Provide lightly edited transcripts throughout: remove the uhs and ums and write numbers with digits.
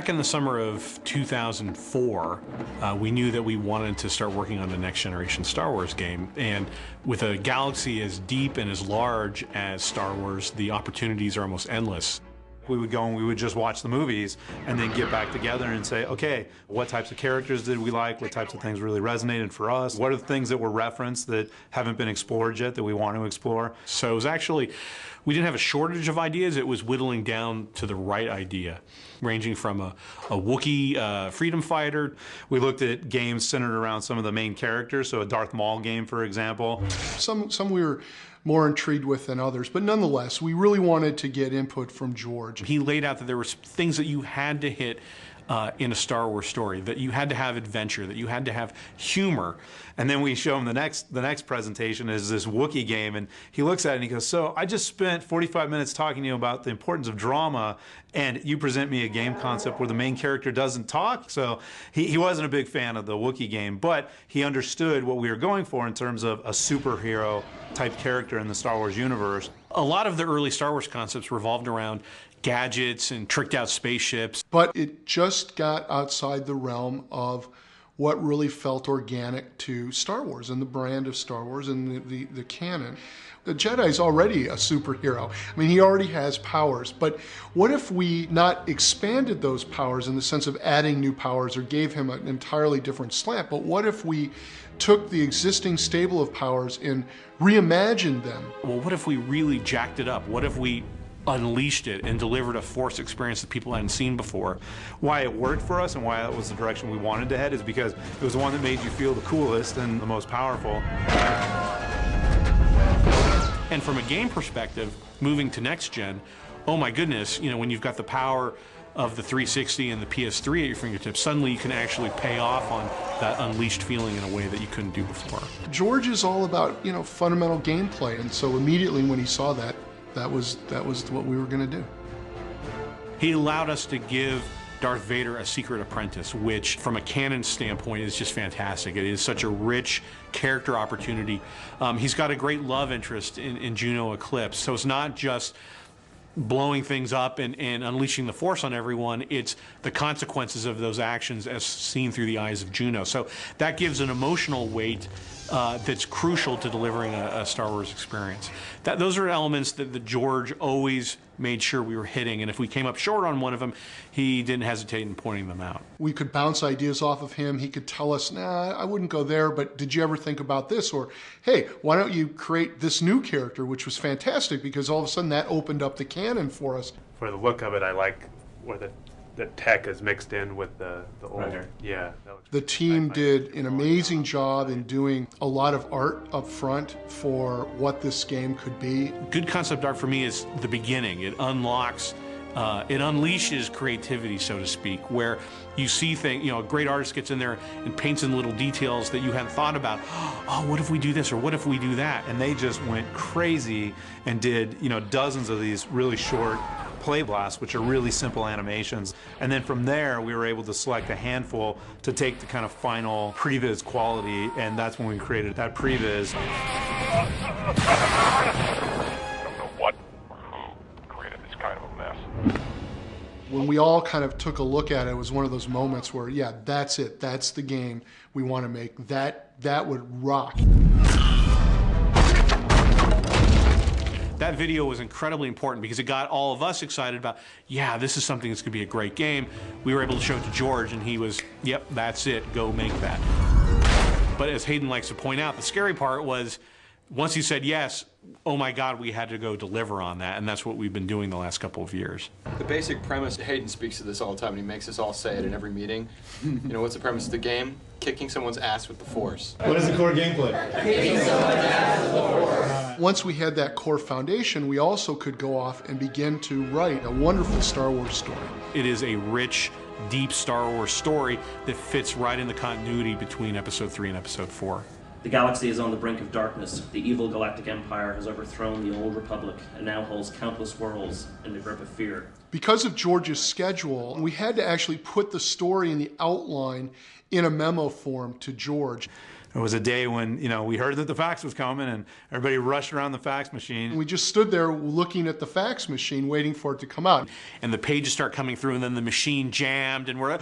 Back in the summer of 2004, we knew that we wanted to start working on the next generation Star Wars game. And with a galaxy as deep and as large as Star Wars, the opportunities are almost endless. We would go and we would just watch the movies and then get back together and say, okay, what types of characters did we like? What types of things really resonated for us? What are the things that were referenced that haven't been explored yet that we want to explore? So it was actually, we didn't have a shortage of ideas, it was whittling down to the right idea, ranging from a Wookiee freedom fighter. We looked at games centered around some of the main characters, so a Darth Maul game, for example. Some we were more intrigued with than others, but nonetheless, we really wanted to get input from George. He laid out that there were things that you had to hit in a Star Wars story, that you had to have adventure, that you had to have humor. And then we show him the next presentation is this Wookiee game, and he looks at it and he goes, so I just spent 45 minutes talking to you about the importance of drama, and you present me a game concept where the main character doesn't talk? So he wasn't a big fan of the Wookiee game, but he understood what we were going for in terms of a superhero type character in the Star Wars universe. A lot of the early Star Wars concepts revolved around gadgets and tricked out spaceships. But it just got outside the realm of what really felt organic to Star Wars and the brand of Star Wars and the canon. The Jedi's already a superhero. I mean, he already has powers, but what if we not expanded those powers in the sense of adding new powers or gave him an entirely different slant, but what if we took the existing stable of powers and reimagined them? Well, what if we really jacked it up? What if we unleashed it and delivered a Force experience that people hadn't seen before? Why it worked for us and why that was the direction we wanted to head is because it was the one that made you feel the coolest and the most powerful. And from a game perspective, moving to next gen, oh my goodness, you know, when you've got the power of the 360 and the PS3 at your fingertips, suddenly you can actually pay off on that unleashed feeling in a way that you couldn't do before. George is all about, you know, fundamental gameplay, and so immediately when he saw that, that was what we were going to do. He allowed us to give Darth Vader a secret apprentice, which from a canon standpoint is just fantastic. It is such a rich character opportunity. He's got a great love interest in Juno Eclipse, so it's not just blowing things up and unleashing the Force on everyone, it's the consequences of those actions as seen through the eyes of Juno. So that gives an emotional weight that's crucial to delivering a Star Wars experience. Those are elements that George always made sure we were hitting, and if we came up short on one of them, he didn't hesitate in pointing them out. We could bounce ideas off of him. He could tell us, nah, I wouldn't go there, but did you ever think about this? Or, hey, why don't you create this new character, which was fantastic because all of a sudden that opened up the canon for us. For the look of it, I like where the tech is mixed in with the old. Right. Yeah. The team did an amazing job in doing a lot of art up front for what this game could be. Good concept art for me is the beginning. It unlocks, it unleashes creativity, so to speak, where you see things, you know, a great artist gets in there and paints in little details that you hadn't thought about. Oh, what if we do this, or what if we do that? And they just went crazy and did, you know, dozens of these really short play blasts, which are really simple animations. And then from there, we were able to select a handful to take the kind of final previs quality, and that's when we created that previs. I don't know what or who created this kind of a mess. When we all kind of took a look at it, it was one of those moments where, yeah, that's it. That's the game we want to make. That would rock. That video was incredibly important because it got all of us excited about, yeah, this is something that's going to be a great game. We were able to show it to George, and he was, yep, that's it, go make that. But as Hayden likes to point out, the scary part was, once he said yes, oh my God, we had to go deliver on that, and that's what we've been doing the last couple of years. The basic premise, Hayden speaks to this all the time, and he makes us all say it in every meeting. You know, what's the premise of the game? Kicking someone's ass with the Force. What is the core gameplay? Kicking someone's ass with the Force. Once we had that core foundation, we also could go off and begin to write a wonderful Star Wars story. It is a rich, deep Star Wars story that fits right in the continuity between Episode 3 and Episode 4. The galaxy is on the brink of darkness. The evil galactic empire has overthrown the old republic and now holds countless worlds in the grip of fear. Because of George's schedule, we had to actually put the story and the outline in a memo form to George. There was a day when, you know, we heard that the fax was coming and everybody rushed around the fax machine. We just stood there looking at the fax machine, waiting for it to come out. And the pages start coming through, and then the machine jammed, and we're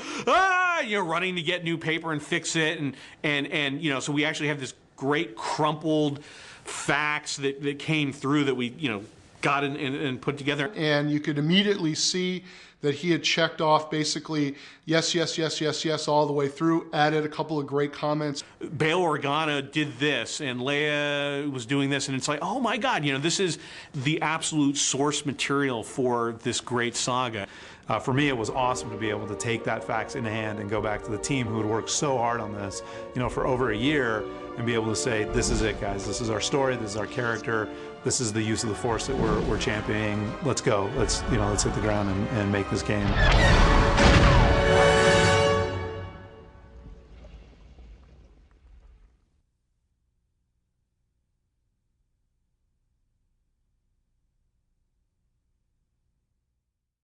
running to get new paper and fix it, and you know, so we actually have this great crumpled fax that came through that we, you know, got and put together. And you could immediately see that he had checked off basically yes, yes, yes, yes, yes, all the way through, added a couple of great comments. Bail Organa did this, and Leia was doing this, and it's like, oh my God, you know, this is the absolute source material for this great saga. For me, it was awesome to be able to take that fax in hand and go back to the team who had worked so hard on this, you know, for over a year, and be able to say, this is it, guys. This is our story. This is our character. This is the use of the Force that we're championing. Let's go. Let's hit the ground and make this game.